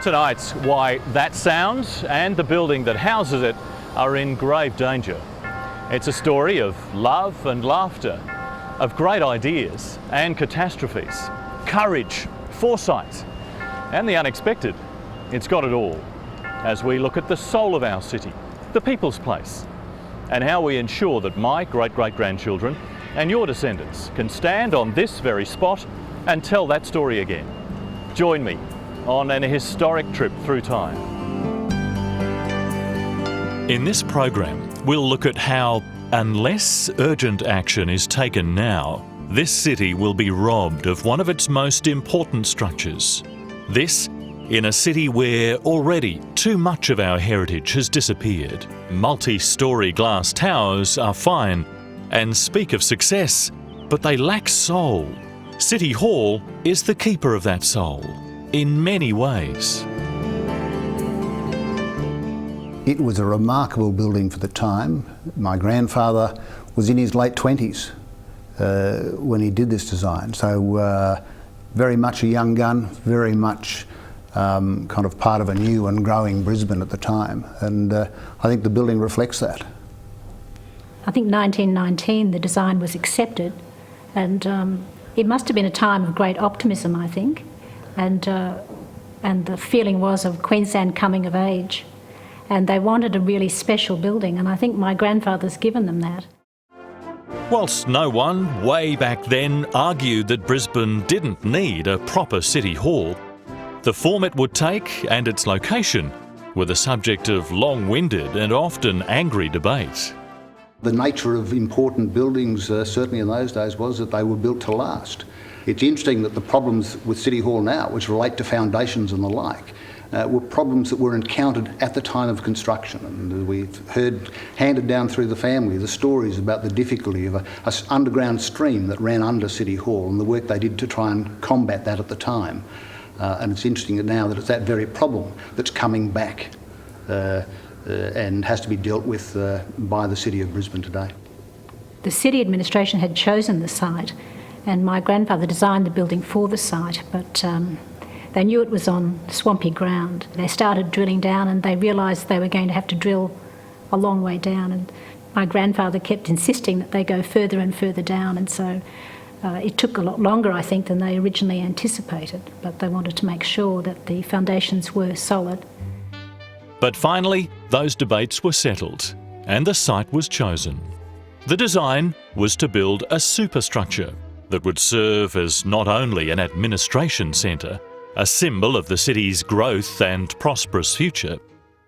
Tonight, why that sound and the building that houses it are in grave danger. It's a story of love and laughter, of great ideas and catastrophes, courage, foresight, and the unexpected. It's got it all, as we look at the soul of our city, the people's place, and how we ensure that my great-great-grandchildren and your descendants can stand on this very spot and tell that story again. Join me on an historic trip through time. In this program, we'll look at how, unless urgent action is taken now, this city will be robbed of one of its most important structures. This, in a city where already too much of our heritage has disappeared. Multi-storey glass towers are fine and speak of success, but they lack soul. City Hall is the keeper of that soul, in many ways. It was a remarkable building for the time. My grandfather was in his late 20s when he did this design, so very much a young gun, very much kind of part of a new and growing Brisbane at the time, and I think the building reflects that. I think 1919 the design was accepted, and it must have been a time of great optimism, I think, and the feeling was of Queensland coming of age, and they wanted a really special building, and I think my grandfather's given them that. Whilst no one, way back then, argued that Brisbane didn't need a proper city hall, the form it would take and its location were the subject of long-winded and often angry debate. The nature of important buildings, certainly in those days, was that they were built to last. It's interesting that the problems with City Hall now, which relate to foundations and the like, were problems that were encountered at the time of construction. And we've heard, handed down through the family, the stories about the difficulty of an underground stream that ran under City Hall and the work they did to try and combat that at the time. And it's interesting now that it's that very problem that's coming back and has to be dealt with by the City of Brisbane today. The city administration had chosen the site, and my grandfather designed the building for the site, but they knew it was on swampy ground. They started drilling down and they realised they were going to have to drill a long way down, and my grandfather kept insisting that they go further and further down, and so it took a lot longer, I think, than they originally anticipated, but they wanted to make sure that the foundations were solid. But finally, those debates were settled and the site was chosen. The design was to build a superstructure that would serve as not only an administration centre, a symbol of the city's growth and prosperous future,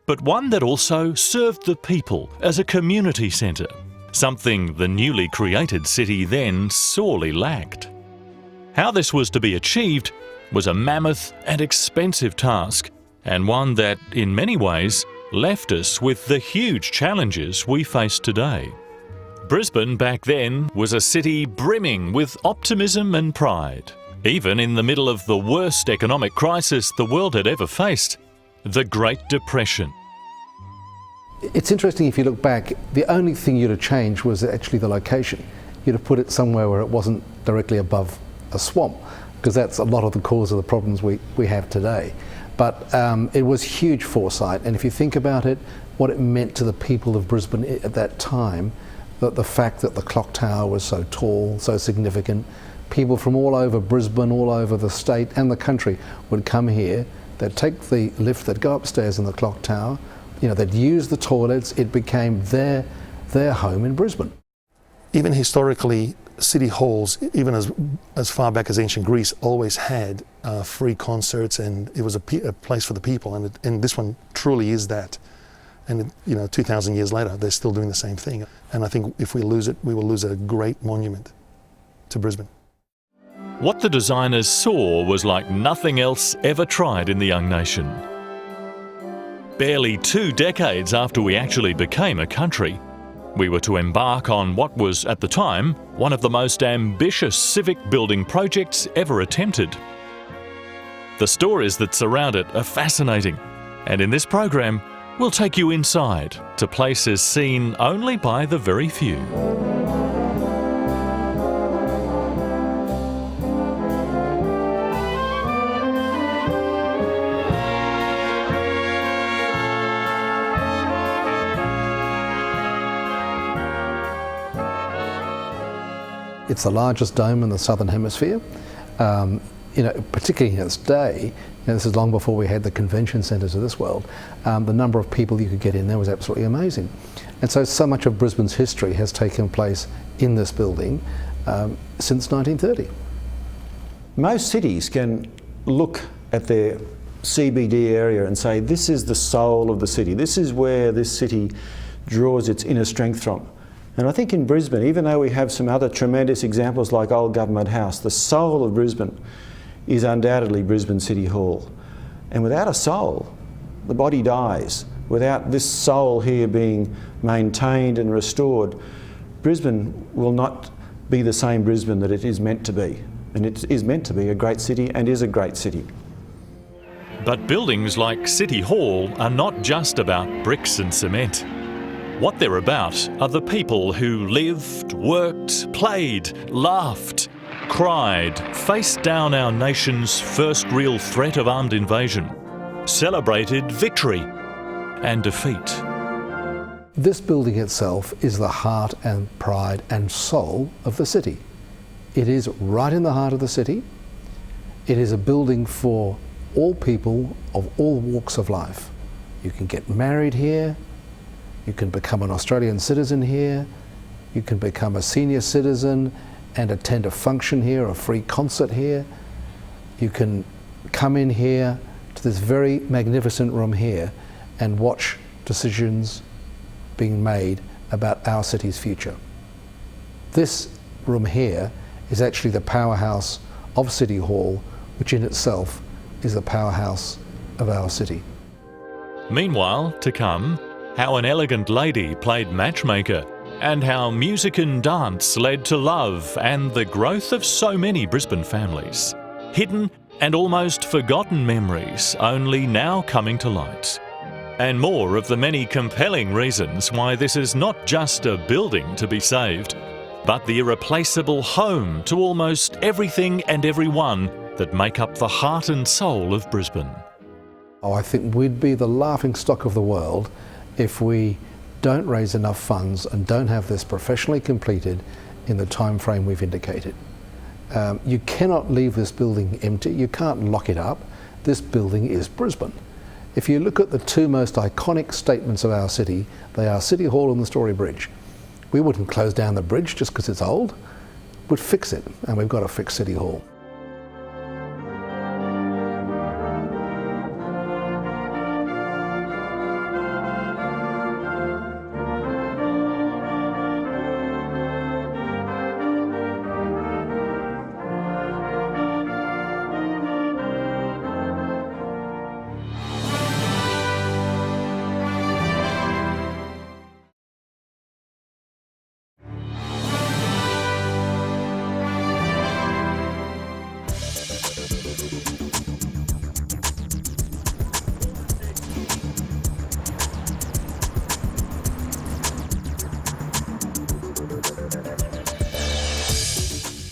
but one that also served the people as a community centre, something the newly created city then sorely lacked. How this was to be achieved was a mammoth and expensive task, and one that, in many ways, left us with the huge challenges we face today. Brisbane back then was a city brimming with optimism and pride. Even in the middle of the worst economic crisis the world had ever faced, the Great Depression. It's interesting, if you look back, the only thing you'd have changed was actually the location. You'd have put it somewhere where it wasn't directly above a swamp, because that's a lot of the cause of the problems we have today. But it was huge foresight, and if you think about it, what it meant to the people of Brisbane at that time, that the fact that the clock tower was so tall, so significant, people from all over Brisbane, all over the state and the country would come here, they'd take the lift, they'd go upstairs in the clock tower, they'd use the toilets, it became their home in Brisbane. Even historically, city halls, even as far back as ancient Greece, always had free concerts, and it was a place for the people, and this one truly is that. And 2,000 years later, they're still doing the same thing. And I think if we lose it, we will lose a great monument to Brisbane. What the designers saw was like nothing else ever tried in the young nation. Barely 2 decades after we actually became a country, we were to embark on what was, at the time, one of the most ambitious civic building projects ever attempted. The stories that surround it are fascinating, and in this program, we'll take you inside to places seen only by the very few. It's the largest dome in the Southern Hemisphere. Particularly in its day, this is long before we had the convention centres of this world, the number of people you could get in there was absolutely amazing. And so much of Brisbane's history has taken place in this building since 1930. Most cities can look at their CBD area and say, this is the soul of the city. This is where this city draws its inner strength from. And I think in Brisbane, even though we have some other tremendous examples like Old Government House, the soul of Brisbane is undoubtedly Brisbane City Hall. And without a soul, the body dies. Without this soul here being maintained and restored, Brisbane will not be the same Brisbane that it is meant to be. And it is meant to be a great city and is a great city. But buildings like City Hall are not just about bricks and cement. What they're about are the people who lived, worked, played, laughed, cried, faced down our nation's first real threat of armed invasion, celebrated victory and defeat. This building itself is the heart and pride and soul of the city. It is right in the heart of the city. It is a building for all people of all walks of life. You can get married here, you can become an Australian citizen here, you can become a senior citizen and attend a function here, a free concert here. You can come in here to this very magnificent room here and watch decisions being made about our city's future. This room here is actually the powerhouse of City Hall, which in itself is the powerhouse of our city. Meanwhile, to come, how an elegant lady played matchmaker, and how music and dance led to love and the growth of so many Brisbane families. Hidden and almost forgotten memories only now coming to light. And more of the many compelling reasons why this is not just a building to be saved, but the irreplaceable home to almost everything and everyone that make up the heart and soul of Brisbane. I think we'd be the laughingstock of the world if we don't raise enough funds and don't have this professionally completed in the time frame we've indicated. You cannot leave this building empty. You can't lock it up. This building is Brisbane. If you look at the two most iconic statements of our city, they are City Hall and the Story Bridge. We wouldn't close down the bridge just because it's old. We'd fix it, and we've got to fix City Hall.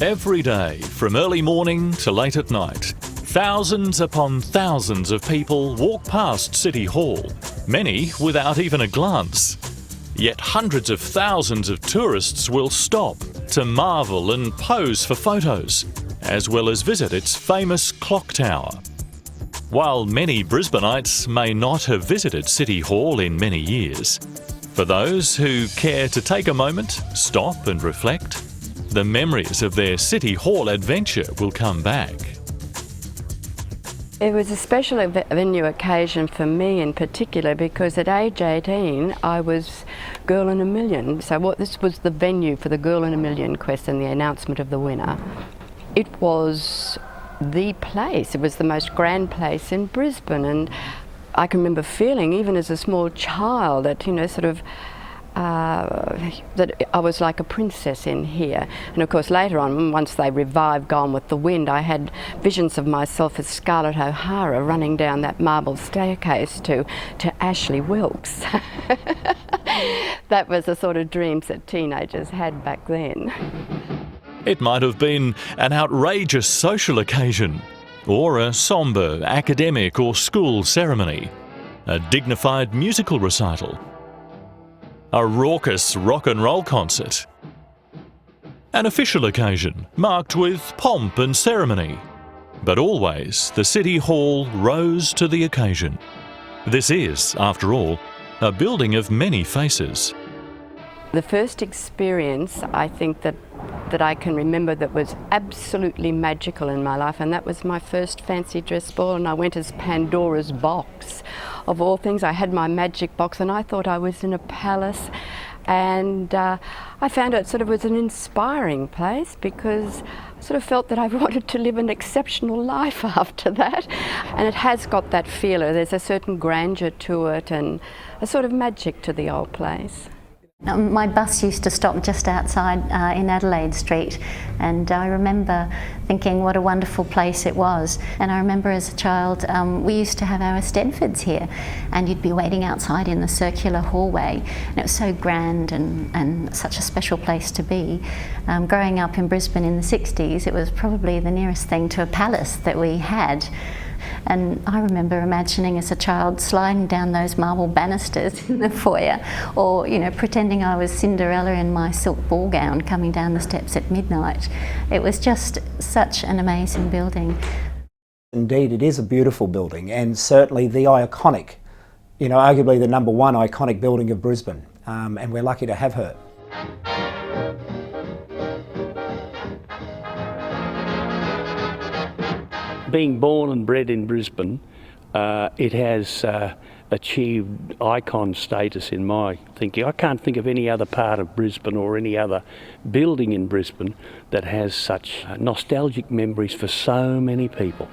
Every day, from early morning to late at night, thousands upon thousands of people walk past City Hall, many without even a glance. Yet hundreds of thousands of tourists will stop to marvel and pose for photos, as well as visit its famous clock tower. While many Brisbaneites may not have visited City Hall in many years, for those who care to take a moment, stop and reflect, the memories of their City Hall adventure will come back. It was a special venue occasion for me in particular because at age 18 I was Girl in a Million. So this was the venue for the Girl in a Million quest and the announcement of the winner. It was the place, it was the most grand place in Brisbane, and I can remember feeling even as a small child that, that I was like a princess in here. And of course later on, once they revived Gone with the Wind, I had visions of myself as Scarlett O'Hara running down that marble staircase to Ashley Wilkes. That was the sort of dreams that teenagers had back then. It might have been an outrageous social occasion, or a sombre academic or school ceremony, a dignified musical recital, a raucous rock and roll concert, An official occasion, marked with pomp and ceremony. But always, the City Hall rose to the occasion. This is, after all, a building of many faces. The first experience, I think, that I can remember that was absolutely magical in my life, and that was my first fancy dress ball, and I went as Pandora's box. Of all things, I had my magic box and I thought I was in a palace, and I found it sort of was an inspiring place because I sort of felt that I wanted to live an exceptional life after that. And it has got that feel. There's a certain grandeur to it and a sort of magic to the old place. My bus used to stop just outside in Adelaide Street, and I remember thinking what a wonderful place it was. And I remember as a child we used to have our Stedfords here, and you'd be waiting outside in the circular hallway, and it was so grand and such a special place to be. Growing up in Brisbane in the 60s, it was probably the nearest thing to a palace that we had. And I remember imagining as a child sliding down those marble banisters in the foyer, or pretending I was Cinderella in my silk ball gown coming down the steps at midnight. It was just such an amazing building. Indeed, it is a beautiful building, and certainly the iconic, arguably the number one iconic building of Brisbane, and we're lucky to have her. Being born and bred in Brisbane, it has achieved icon status in my thinking. I can't think of any other part of Brisbane or any other building in Brisbane that has such nostalgic memories for so many people.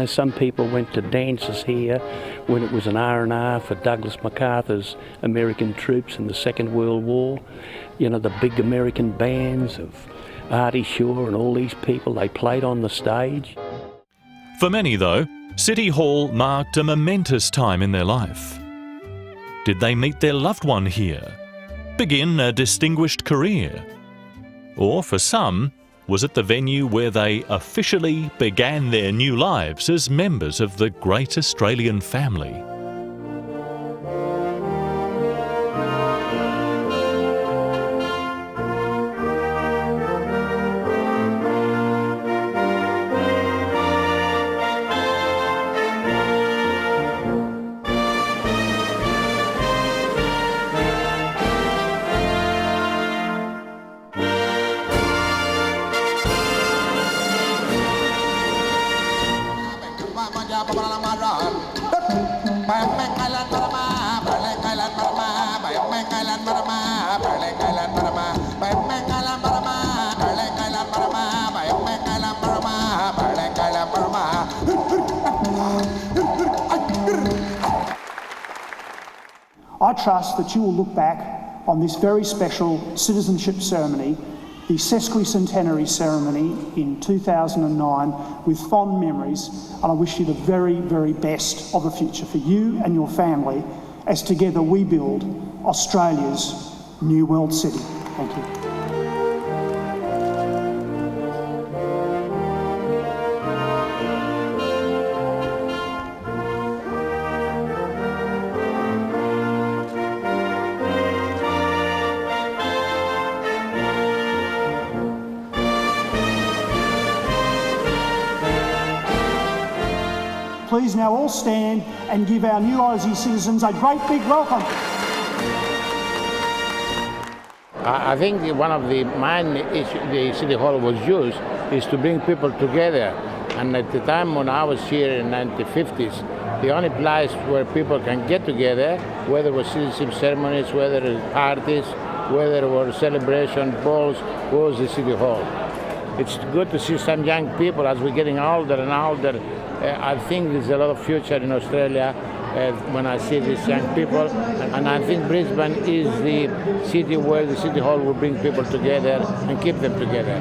Some people went to dances here when it was an R&R for Douglas MacArthur's American troops in the Second World War. The big American bands of Artie Shaw and all these people, they played on the stage. For many, though, City Hall marked a momentous time in their life. Did they meet their loved one here? Begin a distinguished career? Or for some, was it the venue where they officially began their new lives as members of the great Australian family? I trust that you will look back on this very special citizenship ceremony, the sesquicentenary ceremony in 2009, with fond memories, and I wish you the very, very best of the future for you and your family as together we build Australia's new world city. Thank you. Please now all stand and give our new Aussie citizens a great big welcome. I think one of the main issues the City Hall was used is to bring people together. And at the time when I was here in the 1950s, the only place where people can get together, whether it was citizenship ceremonies, whether it was parties, whether it were celebration balls, was the City Hall. It's good to see some young people as we're getting older and older. I think there's a lot of future in Australia when I see these young people, and I think Brisbane is the city where the City Hall will bring people together and keep them together.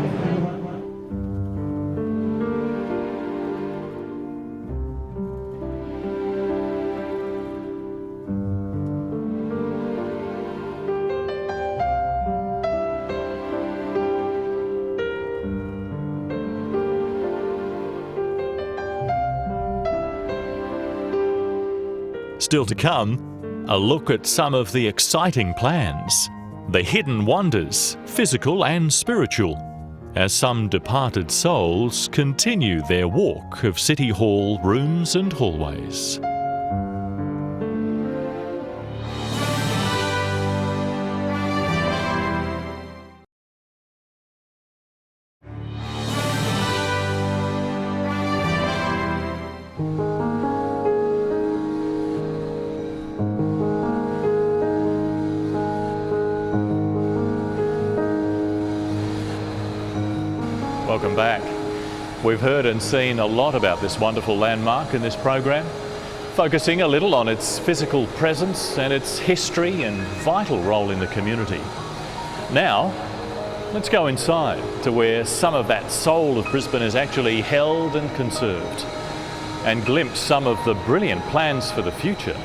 Still to come, a look at some of the exciting plans, the hidden wonders, physical and spiritual, as some departed souls continue their walk of City Hall rooms and hallways. Welcome back. We've heard and seen a lot about this wonderful landmark in this program, focusing a little on its physical presence and its history and vital role in the community. Now, let's go inside to where some of that soul of Brisbane is actually held and conserved, and glimpse some of the brilliant plans for the future.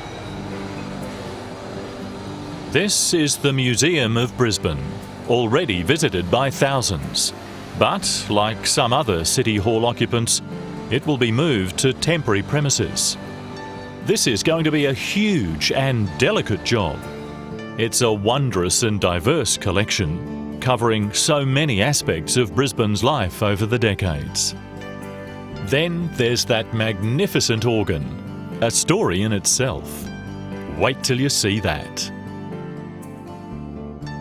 This is the Museum of Brisbane, already visited by thousands. But, like some other City Hall occupants, it will be moved to temporary premises. This is going to be a huge and delicate job. It's a wondrous and diverse collection, covering so many aspects of Brisbane's life over the decades. Then there's that magnificent organ, a story in itself. Wait till you see that.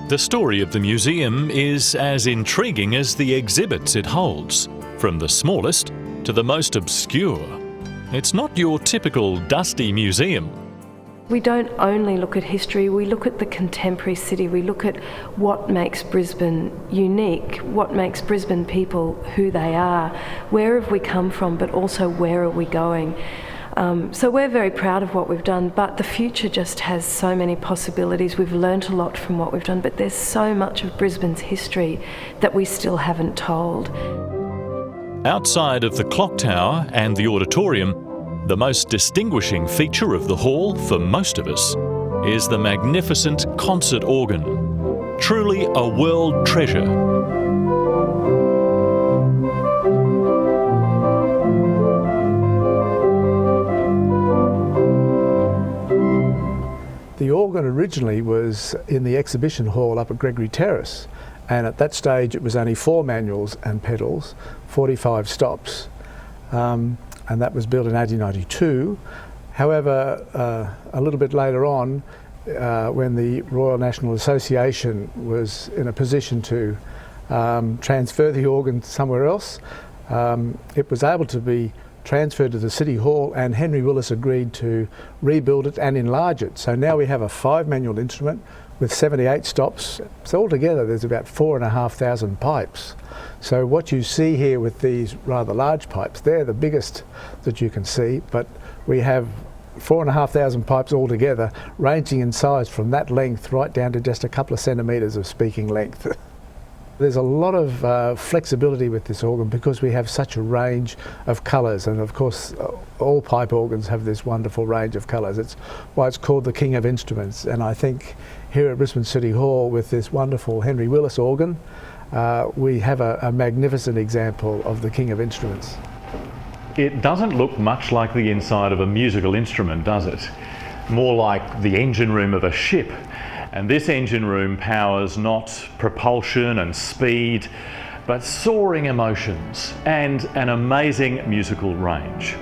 The story of the museum is as intriguing as the exhibits it holds, from the smallest to the most obscure. It's not your typical dusty museum. We don't only look at history, we look at the contemporary city, we look at what makes Brisbane unique, what makes Brisbane people who they are, where have we come from, but also where are we going. So we're very proud of what we've done, but the future just has so many possibilities. We've learnt a lot from what we've done, but there's so much of Brisbane's history that we still haven't told. Outside of the clock tower and the auditorium, the most distinguishing feature of the hall for most of us is the magnificent concert organ. Truly a world treasure. The organ originally was in the exhibition hall up at Gregory Terrace, and at that stage it was only 4 manuals and pedals, 45 stops, and that was built in 1892. However, a little bit later on, when the Royal National Association was in a position to transfer the organ somewhere else, it was able to be transferred to the City Hall, and Henry Willis agreed to rebuild it and enlarge it. So now we have a 5-manual instrument with 78 stops. So altogether there's about 4,500 pipes. So what you see here with these rather large pipes, they're the biggest that you can see, but we have 4,500 pipes altogether, ranging in size from that length right down to just a couple of centimetres of speaking length. There's a lot of flexibility with this organ because we have such a range of colours, and of course all pipe organs have this wonderful range of colours. It's why it's called the King of Instruments, and I think here at Brisbane City Hall with this wonderful Henry Willis organ we have a magnificent example of the King of Instruments. It doesn't look much like the inside of a musical instrument, does it? More like the engine room of a ship. And this engine room powers not propulsion and speed, but soaring emotions and an amazing musical range.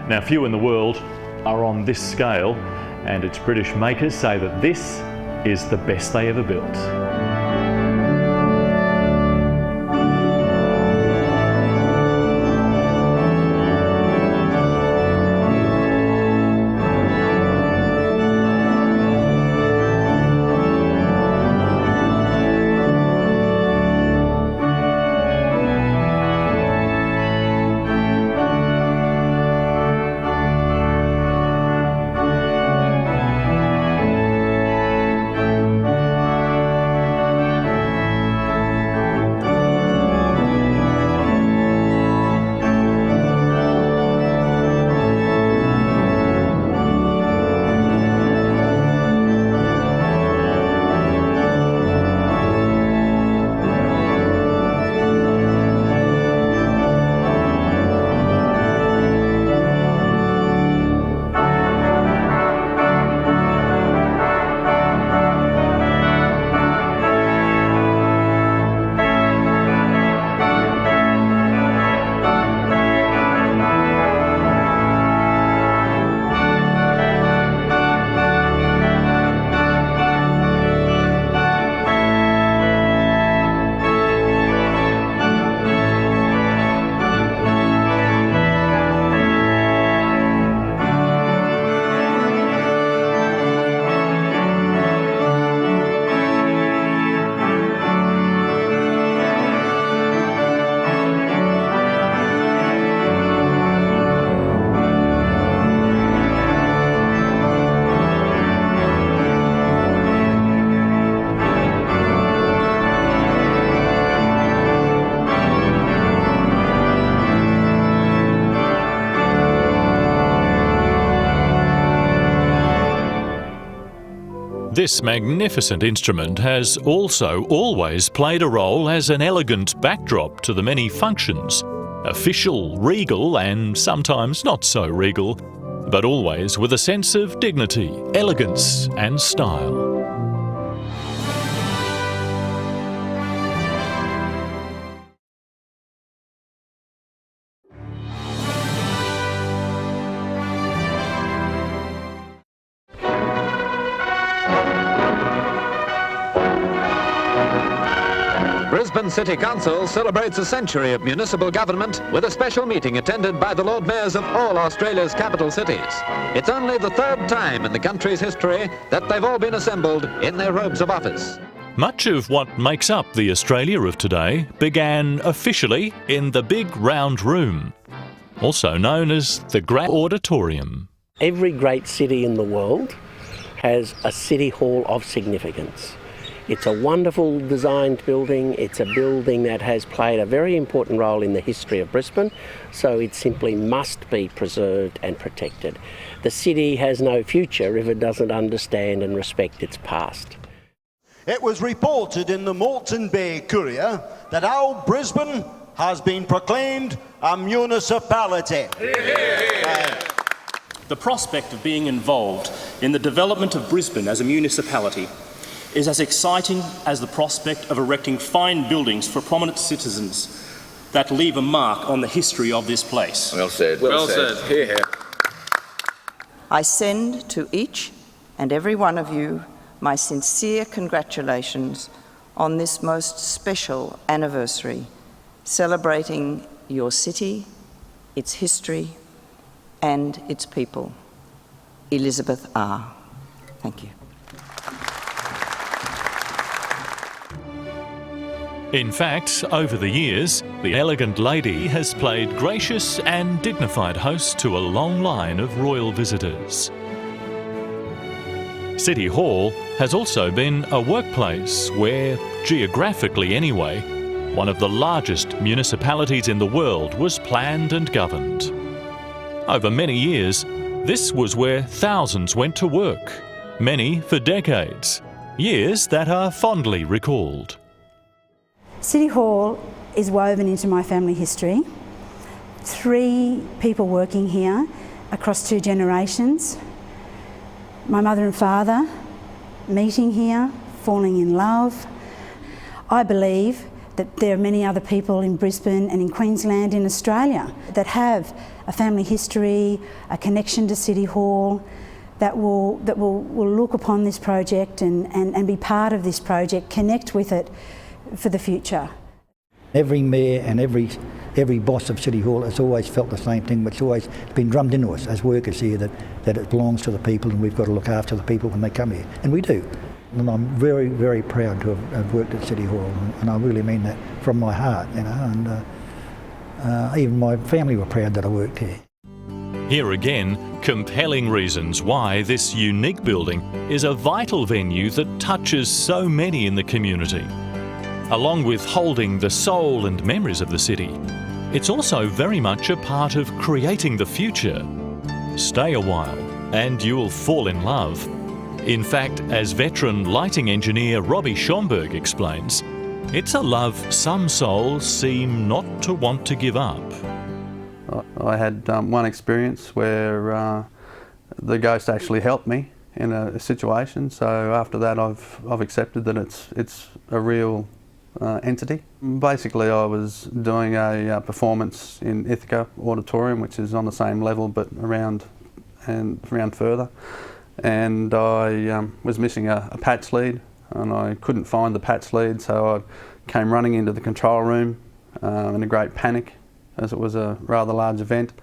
Now, few in the world are on this scale, and its British makers say that this is the best they ever built. This magnificent instrument has also always played a role as an elegant backdrop to the many functions, official, regal and sometimes not so regal, but always with a sense of dignity, elegance and style. Brisbane City Council celebrates a century of municipal government with a special meeting attended by the Lord Mayors of all Australia's capital cities. It's only the third time in the country's history that they've all been assembled in their robes of office. Much of what makes up the Australia of today began officially in the big round room, also known as the Great Auditorium. Every great city in the world has a city hall of significance. It's a wonderful designed building. It's a building that has played a very important role in the history of Brisbane, so it simply must be preserved and protected. The city has no future if it doesn't understand and respect its past. It was reported in the Moreton Bay Courier that our Brisbane has been proclaimed a municipality. The prospect of being involved in the development of Brisbane as a municipality is as exciting as the prospect of erecting fine buildings for prominent citizens that leave a mark on the history of this place. Well said. Well said. Hear, hear. I send to each and every one of you my sincere congratulations on this most special anniversary, celebrating your city, its history, and its people. Elizabeth R. Thank you. In fact, over the years, the elegant lady has played gracious and dignified host to a long line of royal visitors. City Hall has also been a workplace where, geographically anyway, one of the largest municipalities in the world was planned and governed. Over many years, this was where thousands went to work, many for decades, years that are fondly recalled. City Hall is woven into my family history. 3 people working here across 2 generations. My mother and father meeting here, falling in love. I believe that there are many other people in Brisbane and in Queensland, in Australia, that have a family history, a connection to City Hall, that will look upon this project and be part of this project, connect with it for the future. Every mayor and every boss of City Hall has always felt the same thing, but it's always been drummed into us as workers here that it belongs to the people and we've got to look after the people when they come here. And we do. And I'm very, very proud to have worked at City Hall, and I really mean that from my heart, you know, and even my family were proud that I worked here. Here again, compelling reasons why this unique building is a vital venue that touches so many in the community. Along with holding the soul and memories of the city, it's also very much a part of creating the future. Stay a while and you'll fall in love. In fact, as veteran lighting engineer Robbie Schomburg explains, it's a love some souls seem not to want to give up. I had one experience where the ghost actually helped me in a situation, so after that I've accepted that it's a real entity. Basically I was doing a performance in Ithaca Auditorium, which is on the same level but around further, and I was missing a patch lead and I couldn't find the patch lead, so I came running into the control room in a great panic, as it was a rather large event,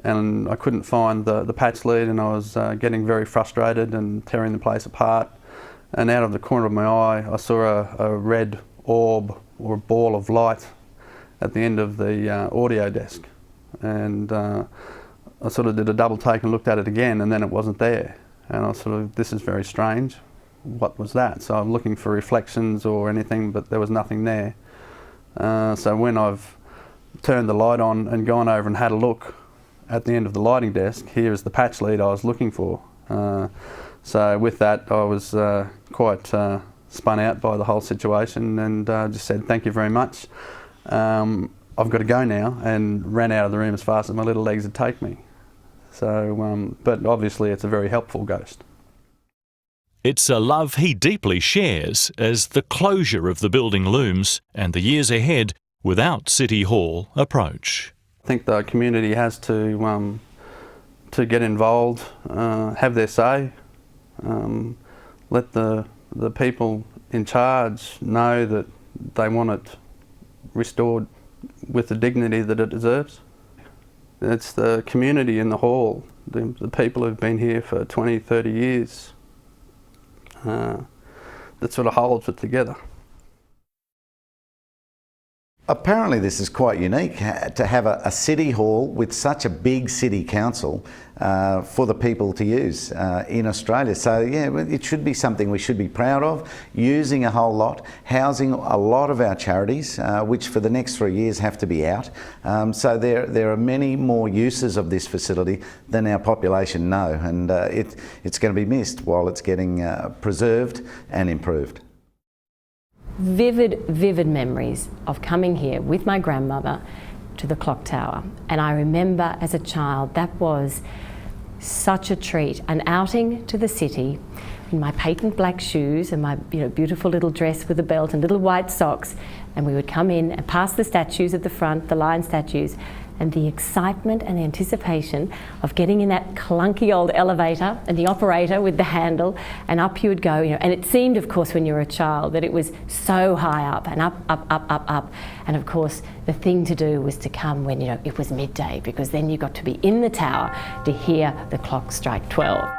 and I couldn't find the patch lead, and I was getting very frustrated and tearing the place apart. And out of the corner of my eye I saw a red orb or a ball of light at the end of the audio desk, and I sort of did a double take and looked at it again, and then it wasn't there, and I sort of, this is very strange, what was that? So I'm looking for reflections or anything, but there was nothing there. So when I've turned the light on and gone over and had a look at the end of the lighting desk, here is the patch lead I was looking for. So with that, I was quite spun out by the whole situation, and just said, thank you very much. I've got to go now, and ran out of the room as fast as my little legs would take me. So, but obviously it's a very helpful ghost. It's a love he deeply shares as the closure of the building looms and the years ahead without City Hall approach. I think the community has to get involved, have their say, let the people in charge know that they want it restored with the dignity that it deserves. It's the community in the hall, the people who've been here for 20, 30 years, that sort of holds it together. Apparently this is quite unique to have a city hall with such a big city council for the people to use in Australia. So yeah, it should be something we should be proud of, using a whole lot, housing a lot of our charities, which for the next 3 years have to be out. So there are many more uses of this facility than our population know, and it's going to be missed while it's getting preserved and improved. Vivid memories of coming here with my grandmother to the clock tower. And I remember as a child, that was such a treat, an outing to the city in my patent black shoes and my beautiful little dress with a belt and little white socks, and we would come in and past the statues at the front, the lion statues, and the excitement and anticipation of getting in that clunky old elevator and the operator with the handle, and up you would go, and it seemed, of course, when you were a child that it was so high up and up, and of course the thing to do was to come when it was midday, because then you got to be in the tower to hear the clock strike 12.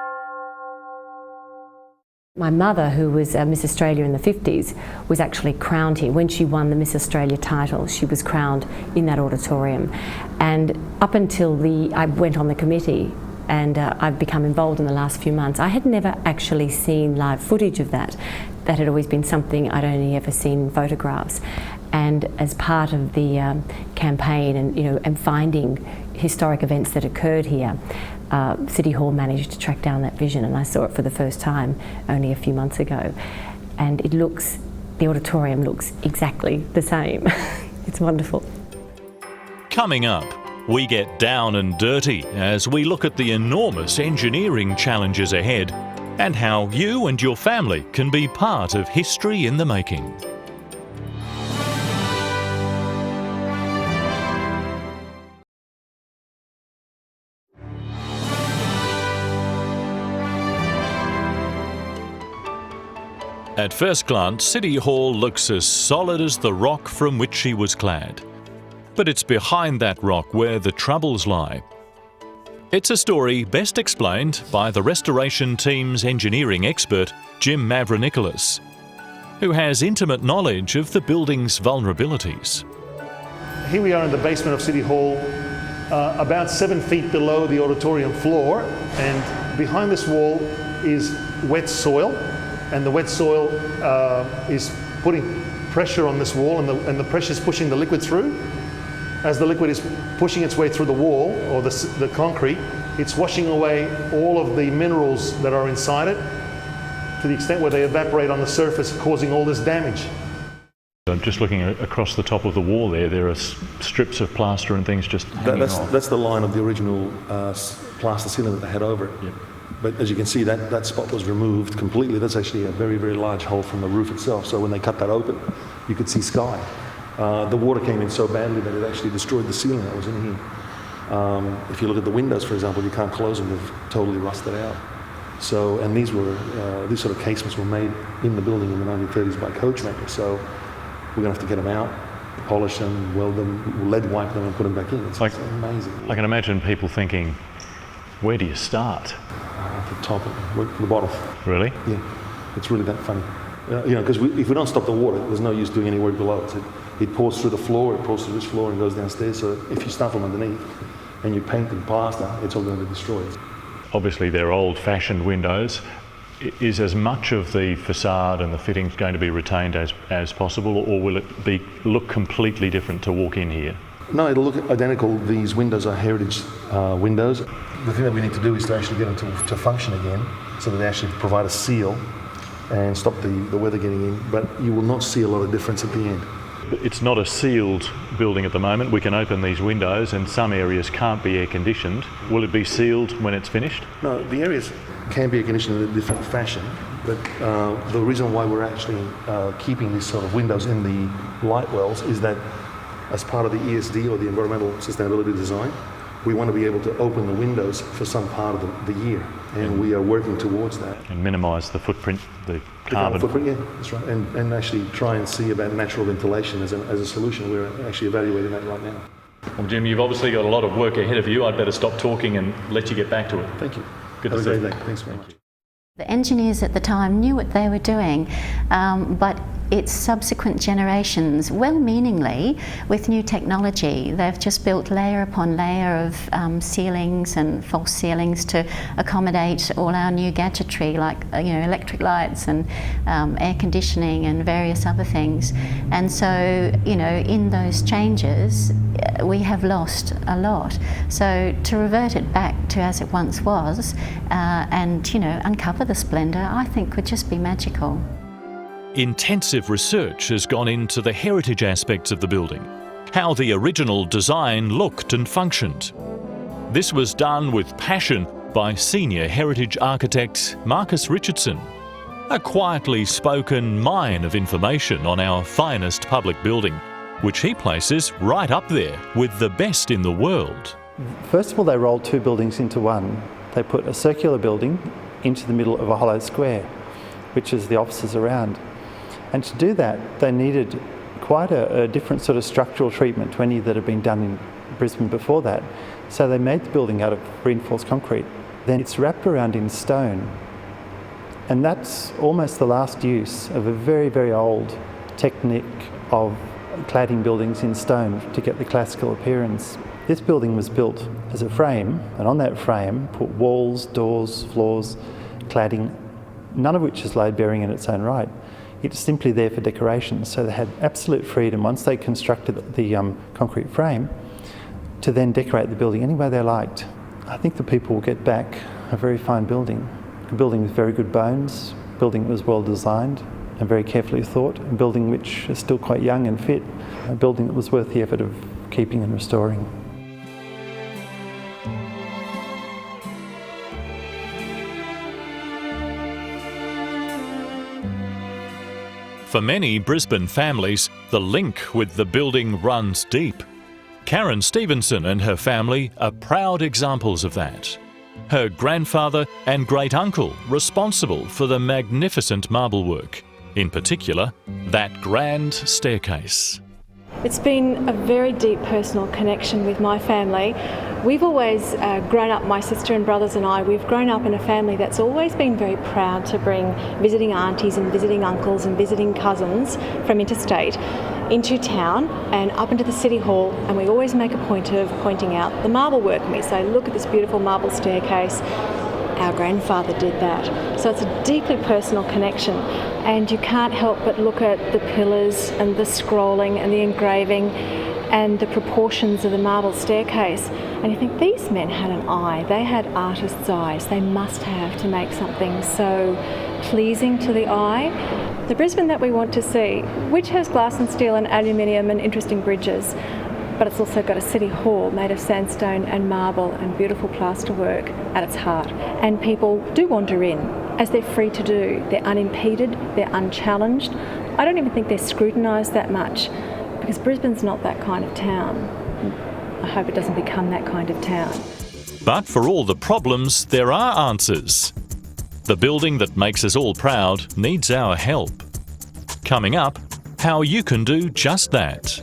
My mother, who was Miss Australia in the 50s, was actually crowned here. When she won the Miss Australia title, she was crowned in that auditorium. And up until I went on the committee, and I've become involved in the last few months, I had never actually seen live footage of that. That had always been something I'd only ever seen in photographs. And as part of the campaign and finding historic events that occurred here, City Hall managed to track down that vision, and I saw it for the first time only a few months ago. And the auditorium looks exactly the same. It's wonderful. Coming up, we get down and dirty as we look at the enormous engineering challenges ahead and how you and your family can be part of history in the making. At first glance, City Hall looks as solid as the rock from which she was clad. But it's behind that rock where the troubles lie. It's a story best explained by the restoration team's engineering expert, Jim Mavronikolas, who has intimate knowledge of the building's vulnerabilities. Here we are in the basement of City Hall, about 7 feet below the auditorium floor, and behind this wall is wet soil. And the wet soil is putting pressure on this wall, and the pressure is pushing the liquid through. As the liquid is pushing its way through the wall, or the concrete, it's washing away all of the minerals that are inside it to the extent where they evaporate on the surface, causing all this damage. I'm just looking across the top of the wall there are strips of plaster and things just hanging off. That's the line of the original plaster ceiling that they had over it. Yep. But as you can see, that spot was removed completely. That's actually a very, very large hole from the roof itself. So when they cut that open, you could see sky. The water came in so badly that it actually destroyed the ceiling that was in here. If you look at the windows, for example, you can't close them. They've totally rusted out. So, and these sort of casements were made in the building in the 1930s by coachmakers. So we're going to have to get them out, polish them, weld them, lead wipe them, and put them back in. It's amazing. I can imagine people thinking, where do you start? At the top, work from the bottom. Really? Yeah, it's really that funny. Because if we don't stop the water, there's no use doing any work below it. It pours through the floor, it pours through this floor and goes downstairs. So if you start from underneath and you paint and plaster, it's all going to be destroyed. Obviously, they're old-fashioned windows. Is as much of the facade and the fittings going to be retained as possible, or will it look completely different to walk in here? No, it'll look identical. These windows are heritage windows. The thing that we need to do is to actually get them to function again, so that they actually provide a seal and stop the weather getting in, but you will not see a lot of difference at the end. It's not a sealed building at the moment. We can open these windows and some areas can't be air conditioned. Will it be sealed when it's finished? No, the areas can be air conditioned in a different fashion, but the reason why we're actually keeping these sort of windows in the light wells is that as part of the ESD, or the Environmental Sustainability Design, we want to be able to open the windows for some part of the year, and we are working towards that. And minimise the footprint, the carbon. Footprint, yeah, that's right. And actually try and see about natural ventilation as a solution. We're actually evaluating that right now. Well, Jim, you've obviously got a lot of work ahead of you. I'd better stop talking and let you get back to it. Thank you. Good Have to a see great you. day. Thanks very much. The engineers at the time knew what they were doing, but it's subsequent generations, well-meaningly, with new technology. They've just built layer upon layer of ceilings and false ceilings to accommodate all our new gadgetry, like electric lights and air conditioning and various other things. And so, in those changes, we have lost a lot. So to revert it back to as it once was, and uncover the splendour, I think would just be magical. Intensive research has gone into the heritage aspects of the building, how the original design looked and functioned. This was done with passion by senior heritage architect Marcus Richardson, a quietly spoken mine of information on our finest public building, which he places right up there with the best in the world. First of all, they rolled two buildings into one. They put a circular building into the middle of a hollow square, which is the offices around. And to do that, they needed quite a different sort of structural treatment to any that had been done in Brisbane before that. So they made the building out of reinforced concrete. Then it's wrapped around in stone. And that's almost the last use of a very, very old technique of cladding buildings in stone to get the classical appearance. This building was built as a frame, and on that frame put walls, doors, floors, cladding, none of which is load-bearing in its own right. It's simply there for decoration. So they had absolute freedom, once they constructed the concrete frame, to then decorate the building any way they liked. I think the people will get back a very fine building, a building with very good bones, a building that was well designed and very carefully thought, a building which is still quite young and fit, a building that was worth the effort of keeping and restoring. For many Brisbane families, the link with the building runs deep. Karen Stevenson and her family are proud examples of that. Her grandfather and great-uncle responsible for the magnificent marble work, in particular, that grand staircase. It's been a very deep personal connection with my family. We've always grown up, my sister and brothers and I, we've grown up in a family that's always been very proud to bring visiting aunties and visiting uncles and visiting cousins from interstate into town and up into the City Hall, and we always make a point of pointing out the marble work. And we say, look at this beautiful marble staircase. Our grandfather did that. So it's a deeply personal connection, and you can't help but look at the pillars and the scrolling and the engraving and the proportions of the marble staircase, and you think these men had an eye. They had artist's eyes. They must have to make something so pleasing to the eye. The Brisbane that we want to see, which has glass and steel and aluminium and interesting bridges, but it's also got a City Hall made of sandstone and marble and beautiful plasterwork at its heart. And people do wander in, as they're free to do. They're unimpeded, they're unchallenged. I don't even think they're scrutinised that much, because Brisbane's not that kind of town. I hope it doesn't become that kind of town. But for all the problems, there are answers. The building that makes us all proud needs our help. Coming up, how you can do just that.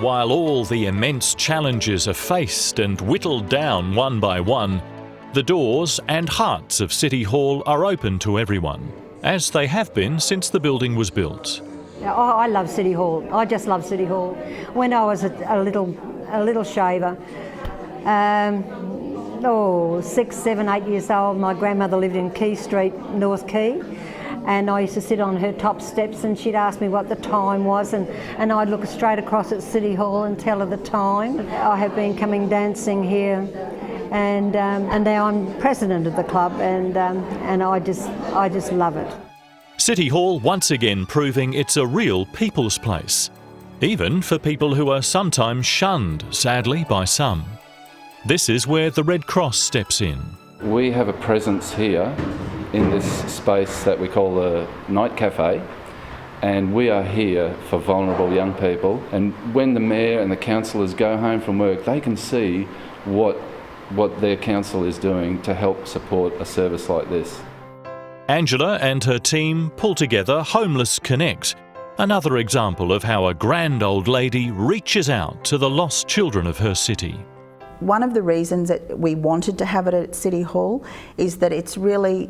While all the immense challenges are faced and whittled down one by one, the doors and hearts of City Hall are open to everyone, as they have been since the building was built. I love City Hall. I just love City Hall. When I was a little shaver, about 6, 7, 8 years old, my grandmother lived in Quay Street, North Quay, and I used to sit on her top steps and she'd ask me what the time was, and I'd look straight across at City Hall and tell her the time. I have been coming dancing here, and now I'm president of the club, and I just love it. City Hall once again proving it's a real people's place, even for people who are sometimes shunned, sadly, by some. This is where the Red Cross steps in. We have a presence here in this space that we call the Night Cafe, and we are here for vulnerable young people. And when the mayor and the councillors go home from work, they can see what their council is doing to help support a service like this. Angela and her team pull together Homeless Connect, another example of how a grand old lady reaches out to the lost children of her city. One of the reasons that we wanted to have it at City Hall is that it's really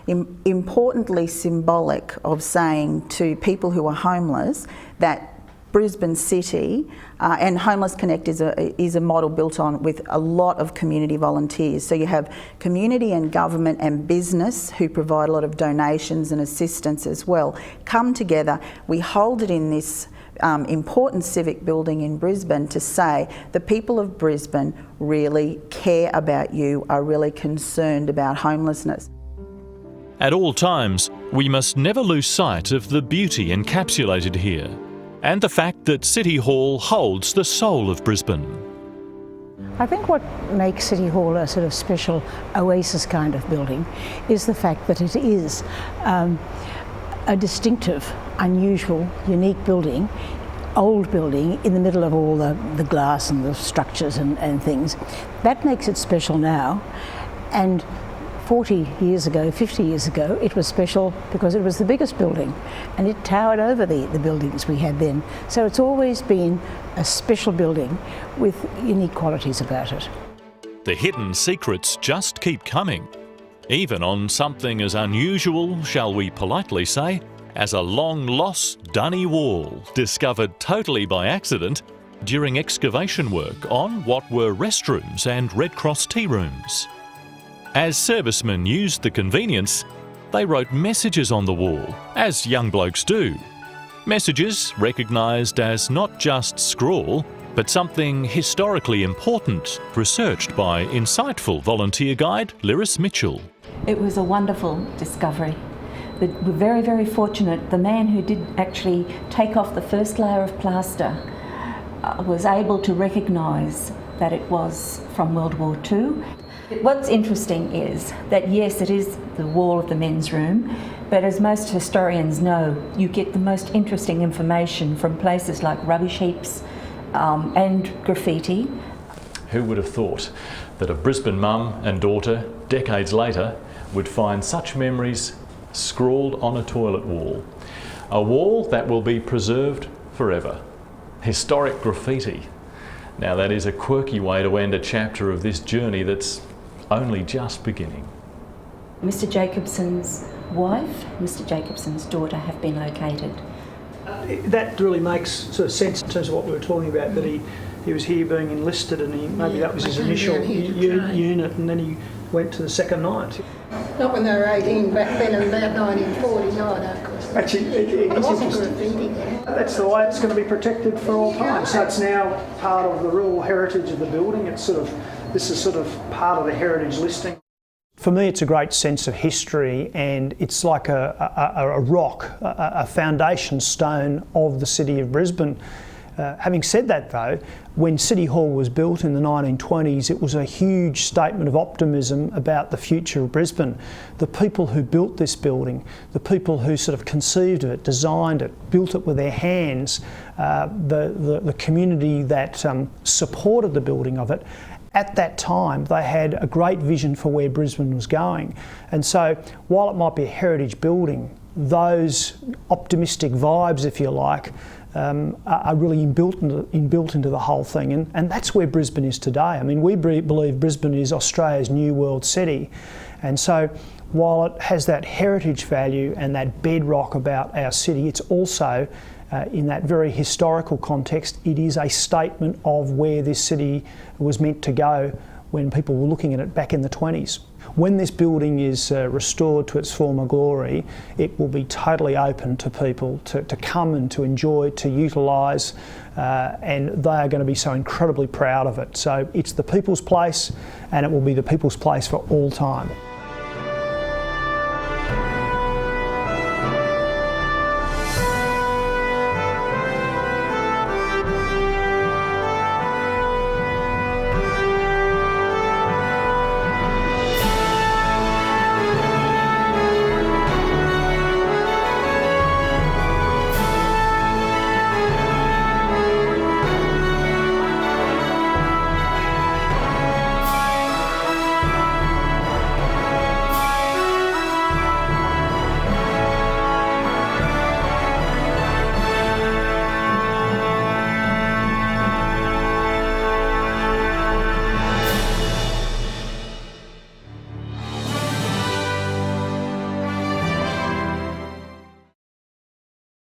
importantly symbolic of saying to people who are homeless that Brisbane City and Homeless Connect is a model built on with a lot of community volunteers. So you have community and government and business who provide a lot of donations and assistance as well. Come together, we hold it in this important civic building in Brisbane to say the people of Brisbane really care about you, are really concerned about homelessness. At all times, we must never lose sight of the beauty encapsulated here, and the fact that City Hall holds the soul of Brisbane. I think what makes City Hall a sort of special oasis kind of building is the fact that it is a distinctive, unusual, unique building, old building in the middle of all the glass and the structures and things. That makes it special now, and 40 years ago, 50 years ago, it was special because it was the biggest building and it towered over the buildings we had then. So it's always been a special building with unique qualities about it. The hidden secrets just keep coming, even on something as unusual, shall we politely say, as a long-lost dunny wall discovered totally by accident during excavation work on what were restrooms and Red Cross tea rooms. As servicemen used the convenience, they wrote messages on the wall, as young blokes do. Messages recognised as not just scrawl, but something historically important, researched by insightful volunteer guide Lyris Mitchell. It was a wonderful discovery. We're very, very fortunate. The man who did actually take off the first layer of plaster was able to recognise that it was from World War II. What's interesting is that yes, it is the wall of the men's room, but as most historians know, you get the most interesting information from places like rubbish heaps and graffiti. Who would have thought that a Brisbane mum and daughter, decades later, would find such memories scrawled on a toilet wall? A wall that will be preserved forever. Historic graffiti. Now that is a quirky way to end a chapter of this journey that's only just beginning. Mr. Jacobson's wife, Mr. Jacobson's daughter have been located. That really makes sort of sense in terms of what we were talking about, that he was here being enlisted, and maybe that was his initial unit, and then he went to the second night. Not when they were 18 back then, in about 1949, of course. Actually, it's interesting. That's the way it's going to be protected for all time. So it's now part of the real heritage of the building. This is sort of part of the heritage listing. For me, it's a great sense of history, and it's like a rock, a foundation stone of the city of Brisbane. Having said that though, when City Hall was built in the 1920s, it was a huge statement of optimism about the future of Brisbane. The people who built this building, the people who sort of conceived of it, designed it, built it with their hands, the community that supported the building of it, at that time they had a great vision for where Brisbane was going. And so while it might be a heritage building, those optimistic vibes, if you like, are really inbuilt into the whole thing, and that's where Brisbane is today. I mean, we believe Brisbane is Australia's new world city, and so while it has that heritage value and that bedrock about our city, it's also in that very historical context, it is a statement of where this city was meant to go when people were looking at it back in the 20s. When this building is restored to its former glory, it will be totally open to people to come and to enjoy, to utilise, and they are going to be so incredibly proud of it. So it's the people's place, and it will be the people's place for all time.